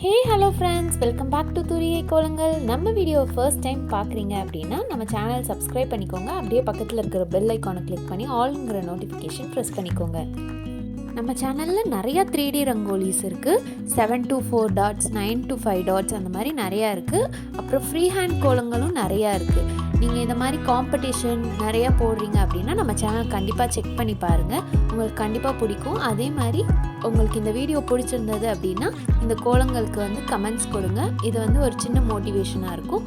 Hey hello friends, welcome back to துரியை கோலங்கள். நம்ம வீடியோ ஃபர்ஸ்ட் டைம் பார்க்குறீங்க அப்படின்னா நம்ம சேனல் சப்ஸ்கிரைப் பண்ணிக்கோங்க. அப்படியே பக்கத்தில் இருக்கிற பெல் ஐக்கானை கிளிக் பண்ணி ஆல்ங்கிற நோட்டிஃபிகேஷன் ப்ரெஸ் பண்ணிக்கோங்க. நம்ம சேனலில் நிறையா 3D ரங்கோலிஸ் இருக்குது. 7 to 4 டாட்ஸ், 9 to 5 டாட்ஸ் அந்த மாதிரி நிறையா இருக்குது. அப்புறம் ஃப்ரீ ஹேண்ட் கோலங்களும் நிறையா இருக்குது. நீங்கள் இந்த மாதிரி காம்படிஷன் நிறையா போடுறீங்க அப்படின்னா நம்ம சேனல் கண்டிப்பாக செக் பண்ணி பாருங்கள். உங்களுக்கு கண்டிப்பாக பிடிக்கும். அதே மாதிரி உங்களுக்கு இந்த வீடியோ பிடிச்சிருந்தது அப்படின்னா இந்த கோலங்களுக்கு கமெண்ட்ஸ் கொடுங்க. இது ஒரு சின்ன மோட்டிவேஷனாக இருக்கும்.